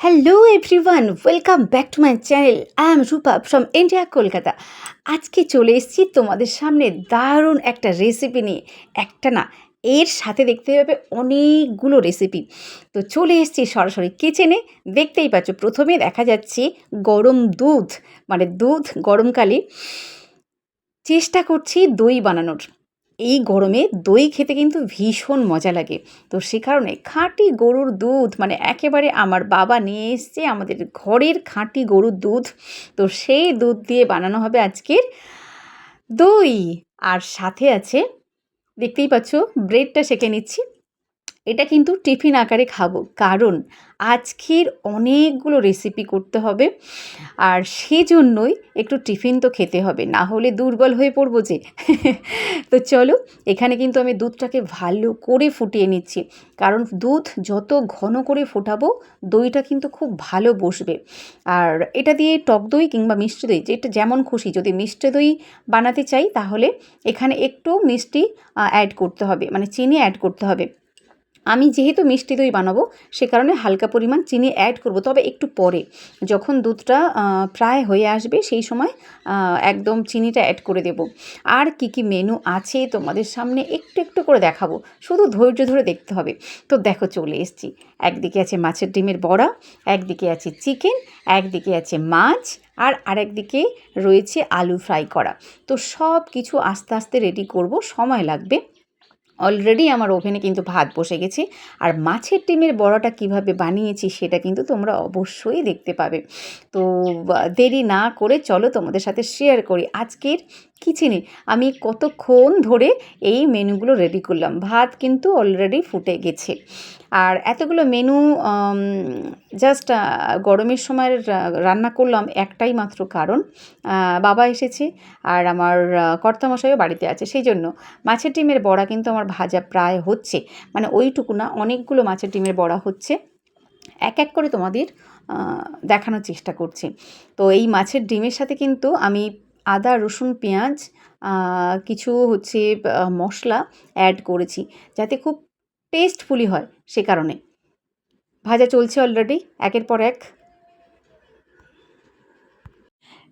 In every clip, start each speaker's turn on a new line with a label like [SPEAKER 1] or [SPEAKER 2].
[SPEAKER 1] Hello everyone, welcome back to my channel. I am Rupa from India, Kolkata. আজকে চলে এসেছি তোমাদের সামনে দারুণ একটা রেসিপি নিয়ে। একটা না, এর সাথে দেখতে পাবে অনেকগুলো রেসিপি। তো চলে এসেছি সরাসরি কিচেনে। দেখতেই পাচ্ছ, প্রথমে দেখা যাচ্ছে গরম দুধ, মানে দুধ গরমকালে চেষ্টা করছি দই বানানোর। এই গরমে দই খেতে কিন্তু ভীষণ মজা লাগে। তো সে কারণে খাঁটি গরুর দুধ, মানে একেবারে আমার বাবা নিয়ে এসছে আমাদের ঘরের খাঁটি গরুর দুধ। তো সেই দুধ দিয়ে বানানো হবে আজকের দই। আর সাথে আছে, দেখতেই পাচ্ছ, ব্রেডটা সেঁকে নিচ্ছি। এটা কিন্তু টিফিন আকারে খাবো, কারণ আজকের অনেকগুলো রেসিপি করতে হবে। আর সেজন্যই একটু টিফিন তো খেতে হবে, না হলে দুর্বল হয়ে পড়বো যে। তো চলো, এখানে কিন্তু আমি দুধটাকে ভালো করে ফুটিয়ে নিচ্ছি, কারণ দুধ যত ঘন করে ফোটাবো দইটা কিন্তু খুব ভালো বসবে। আর এটা দিয়ে টক দই কিংবা মিষ্টি দই, যেটা যেমন খুশি, যদি মিষ্টি দই বানাতে চাই তাহলে এখানে একটু মিষ্টি অ্যাড করতে হবে, মানে চিনি অ্যাড করতে হবে। আমি যেহেতু মিষ্টি দই বানাবো, সে কারণে হালকা পরিমাণ চিনি অ্যাড করব, তবে একটু পরে, যখন দুধটা প্রায় হয়ে আসবে সেই সময় একদম চিনিটা অ্যাড করে দেব। আর কি কি মেনু আছে তোমাদের সামনে একটু একটু করে দেখাবো, শুধু ধৈর্য ধরে দেখতে হবে। তো দেখো, চলে এসেছি। একদিকে আছে মাছের ডিমের বড়া, একদিকে আছে চিকেন, একদিকে আছে মাছ, আর আরেকদিকে রয়েছে আলু ফ্রাই করা। তো সব কিছু আস্তে আস্তে রেডি করব, সময় লাগবে। অলরেডি আমার ওভেনে কিন্তু ভাত বসে গেছে। আর মাছের ডিমের বড়াটা কিভাবে বানিয়েছি সেটা কিন্তু তোমরা অবশ্যই দেখতে পাবে। তো দেরি না করে চলো তোমাদের সাথে শেয়ার করি আজকের কিচেনে আমি কতক্ষণ ধরে এই মেনুগুলো রেডি করলাম। ভাত কিন্তু অলরেডি ফুটে গেছে। আর এতগুলো মেনু জাস্ট গরমের সময় রান্না করলাম একটাই মাত্র কারণ, বাবা এসেছে আর আমার কর্তামশাইও বাড়িতে আছে, সেই জন্য। মাছের ডিমের বড়া কিন্তু আমার ভাজা প্রায় হচ্ছে, মানে ওইটুকু না, অনেকগুলো মাছের ডিমের বড়া হচ্ছে। এক এক করে তোমাদের দেখানোর চেষ্টা করছি। তো এই মাছের ডিমের সাথে কিন্তু আমি আদা রসুন পেঁয়াজ কিছু হচ্ছে মশলা অ্যাড করেছি, যাতে খুব টেস্টফুলি হয়, সে কারণে। ভাজা চলছে অলরেডি একের পর এক।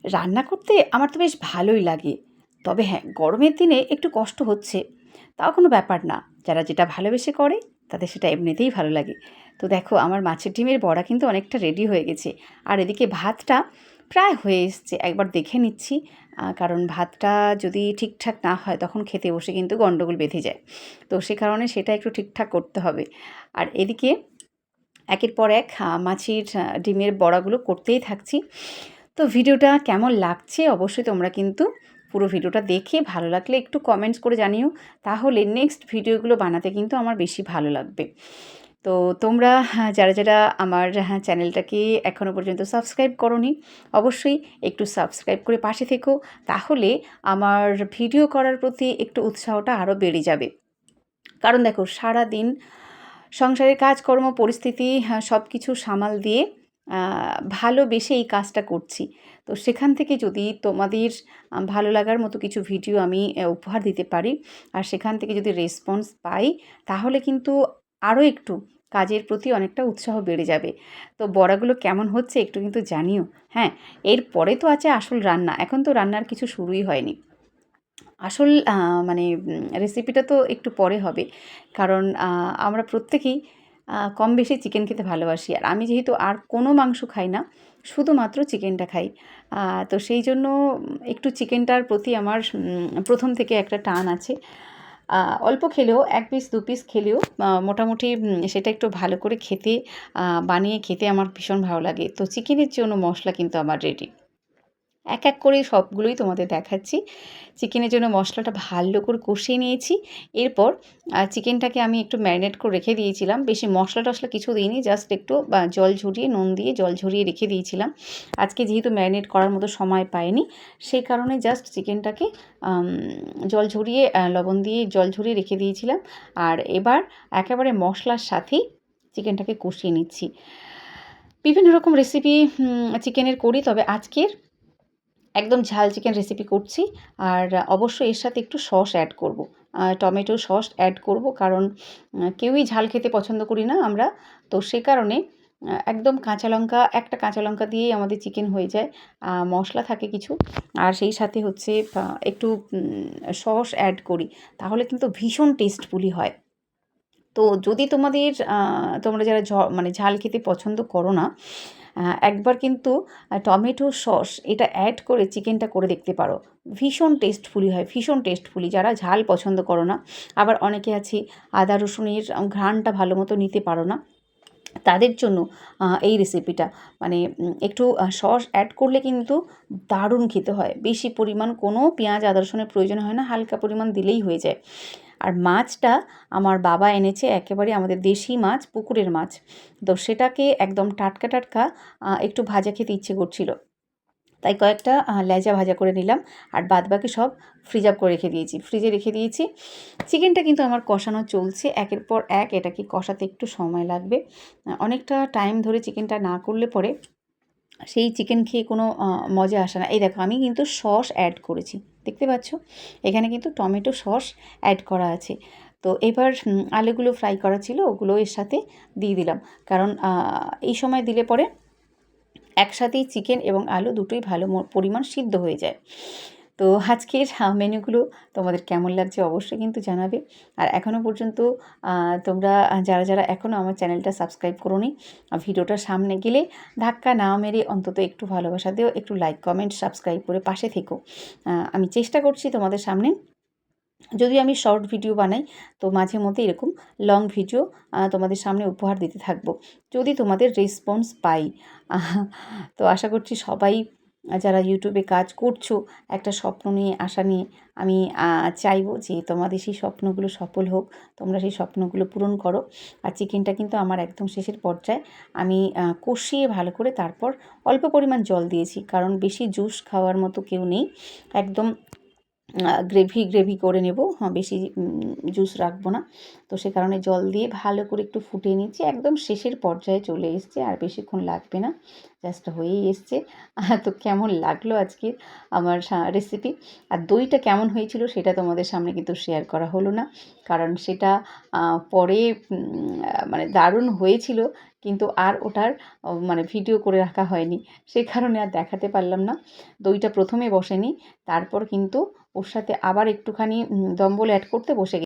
[SPEAKER 1] রান্না করতে আমার তো বেশ ভালোই লাগে, তবে হ্যাঁ, গরমের দিনে একটু কষ্ট হচ্ছে, তাও কোনো ব্যাপার না। যারা যেটা ভালোবেসে করে তাদের সেটা এমনিতেই ভালো লাগে। তো দেখো, আমার মাছের ডিমের বড়া কিন্তু অনেকটা রেডি হয়ে গেছে। আর এদিকে ভাতটা প্রায় হয়ে এসছে, একবার দেখে নিচ্ছি, কারণ ভাতটা যদি ঠিকঠাক না হয় তখন খেতে বসে কিন্তু গন্ডগোল বেঁধে যায়। তো সে কারণে সেটা একটু ঠিকঠাক করতে হবে। আর এদিকে একের পর এক মাছের ডিমের বড়াগুলো করতেই থাকছি। তো ভিডিওটা কেমন লাগছে অবশ্যই তোমরা কিন্তু পুরো ভিডিওটা দেখে ভালো লাগলে একটু কমেন্টস করে জানিও, তাহলে নেক্সট ভিডিওগুলো বানাতে কিন্তু আমার বেশি ভালো লাগবে। তো তোমরা যারা যারা আমার চ্যানেলটাকে এখনও পর্যন্ত সাবস্ক্রাইব করোনি, অবশ্যই একটু সাবস্ক্রাইব করে পাশে থেকো, তাহলে আমার ভিডিও করার প্রতি একটু উৎসাহটা আরও বেড়ে যাবে। কারণ দেখো, সারাদিন সংসারের কাজকর্ম পরিস্থিতি সব কিছু সামাল দিয়ে ভালোবেসে এই কাজটা করছি। তো সেখান থেকে যদি তোমাদের ভালো লাগার মতো কিছু ভিডিও আমি উপহার দিতে পারি, আর সেখান থেকে যদি রেসপন্স পাই, তাহলে কিন্তু আরও একটু কাজের প্রতি অনেকটা উৎসাহ বেড়ে যাবে। তো বড়াগুলো কেমন হচ্ছে একটু কিন্তু জানিও। হ্যাঁ, এরপরে তো আছে আসল রান্না। এখন তো রান্নার কিছু শুরুই হয়নি। আসল মানে রেসিপিটা তো একটু পরে হবে, কারণ আমরা প্রত্যেকেই কম বেশি চিকেন খেতে ভালোবাসি। আর আমি যেহেতু আর কোনো মাংস খাই না, শুধুমাত্র চিকেনটা খাই, তো সেই জন্য একটু চিকেনটার প্রতি আমার প্রথম থেকে একটা টান আছে। অল্প খেলেও, 1 পিস 2 পিস খেলেও মোটামুটি সেটা একটু ভালো করে খেতে, বানিয়ে খেতে আমার ভীষণ ভালো লাগে। তো চিকেনের জন্য মশলা কিন্তু আমার রেডি। এক এক করে সবগুলোই তোমাদের দেখাচ্ছি। চিকেনের জন্য মশলাটা ভালো করে কষিয়ে নিয়েছি। এরপর চিকেনটাকে আমি একটু ম্যারিনেট করে রেখে দিয়েছিলাম। বেশি মশলা টশলা কিছু দিইনি, জাস্ট একটু জল ঝরিয়ে, নুন দিয়ে জল ঝরিয়ে রেখে দিয়েছিলাম। আজকে যেহেতু ম্যারিনেট করার মতো সময় পাইনি, সেই কারণে জাস্ট চিকেনটাকে জল ঝরিয়ে, লবণ দিয়ে জল ঝরিয়ে রেখে দিয়েছিলাম। আর এবার একেবারে মশলার সাথেই চিকেনটাকে কষিয়ে নিচ্ছি। বিভিন্ন রকম রেসিপি চিকেনের করি, তবে আজকের একদম ঝাল চিকেন রেসিপি করছি। আর অবশ্যই এর সাথে একটু সস অ্যাড করব, টমেটো সস অ্যাড করব, কারণ কেউই ঝাল খেতে পছন্দ করি না আমরা। তো সে কারণে একদম কাঁচা লঙ্কা, একটা কাঁচা লঙ্কা দিয়েই আমাদের চিকেন হয়ে যায়। মশলা থাকে কিছু, আর সেই সাথে হচ্ছে একটু সস অ্যাড করি, তাহলে কিন্তু ভীষণ টেস্টফুলি হয়। তো যদি তোমাদের তোমরা যারা মানে ঝাল খেতে পছন্দ করো না, একবার কিন্তু টমেটো সস এটা অ্যাড করে চিকেনটা করে দেখতে পারো। ভীষণ টেস্টফুলি হয়, ভীষণ টেস্টফুলি। যারা ঝাল পছন্দ করো না, আবার অনেকে আছে আদা রসুনের ঘ্রাণটা ভালো মতো নিতে পারো না, তাদের জন্য এই রেসিপিটা মানে একটু সস অ্যাড করলে কিন্তু দারুণ খেতে হয়। বেশি পরিমাণ কোনো পেঁয়াজ আদা রসুনের প্রয়োজন হয় না, হালকা পরিমাণ দিলেই হয়ে যায়। আর মাছটা আমার বাবা এনেছে একেবারে আমাদের দেশি মাছ, পুকুরের মাছ। তো সেটাকে একদম টাটকা টাটকা একটু ভাজা খেতে ইচ্ছে করছিল, তাই কয়েকটা লেজা ভাজা করে নিলাম, আর বাদবাকি সব ফ্রিজে রেখে দিয়েছি। চিকেনটা কিন্তু আমার কষানো চলছে একের পর এক, এটাকে কষাতে একটু সময় লাগবে। অনেকটা টাইম ধরে চিকেনটা না করলে পরে সেই চিকেন খেয়ে কোনো মজা আসে না। এই দেখো আমি কিন্তু সস অ্যাড করেছি, দেখতে পাচ্ছ এখানে কিন্তু টমেটো সস অ্যাড করা আছে। তো এবার আলুগুলো ফ্রাই করা ছিল, ওগুলো এর সাথে দিয়ে দিলাম, কারণ এই সময় দিলে পরে একসাথেই চিকেন এবং আলু দুটোই ভালো পরিমাণ সিদ্ধ হয়ে যায়। তো আজকের মেনুগুলো তোমাদের কেমন লাগছে অবশ্যই কিন্তু জানাবে। আর এখনও পর্যন্ত তোমরা যারা এখনও আমার চ্যানেলটা সাবস্ক্রাইব করোনি, ভিডিওটা সামনে গেলে ধাক্কা না মেরে অন্তত একটু ভালোবাসা দিও, একটু লাইক কমেন্ট সাবস্ক্রাইব করে পাশে থেকো। আমি চেষ্টা করছি তোমাদের সামনে, যদিও আমি শর্ট ভিডিও বানাই, তো মাঝে মধ্যে এরকম লং ভিডিও তোমাদের সামনে উপহার দিতে থাকবো, যদি তোমাদের রেসপন্স পাই। তো আশা করছি সবাই যারা ইউটিউবে কাজ করছো একটা স্বপ্ন নিয়ে, আশা নিয়ে, আমি চাইবো যে তোমাদের সেই স্বপ্নগুলো সফল হোক, তোমরা সেই স্বপ্নগুলো পূরণ করো। আর চিকেনটা কিন্তু আমার একদম শেষের পর্যায়ে, আমি কষিয়ে ভালো করে তারপর অল্প পরিমাণ জল দিয়েছি, কারণ বেশি জুস খাওয়ার মতো কেউ নেই, একদম গ্রেভি করে নেব, বেশি জুস রাখবো না। তো সে কারণে জল দিয়ে ভালো করে একটু ফুটিয়ে নিচ্ছি, একদম শেষের পর্যায়ে চলে এসছে, আর বেশিক্ষণ লাগবে না, জাস্ট হয়েই এসছে। তো কেমন লাগলো আজকের আমার রেসিপি, আর দইটা কেমন হয়েছিল সেটা তোমাদের সামনে কিন্তু শেয়ার করা হলো না, কারণ সেটা পরে মানে দারুণ হয়েছিল, কিন্তু আর ওটার মানে ভিডিও করে রাখা হয়নি, সেই কারণে আর দেখাতে পারলাম না। দইটা প্রথমে বসেনি, তারপর কিন্তু ওর সাথে আবার একটুখানি দম্বল অ্যাড করতে বসে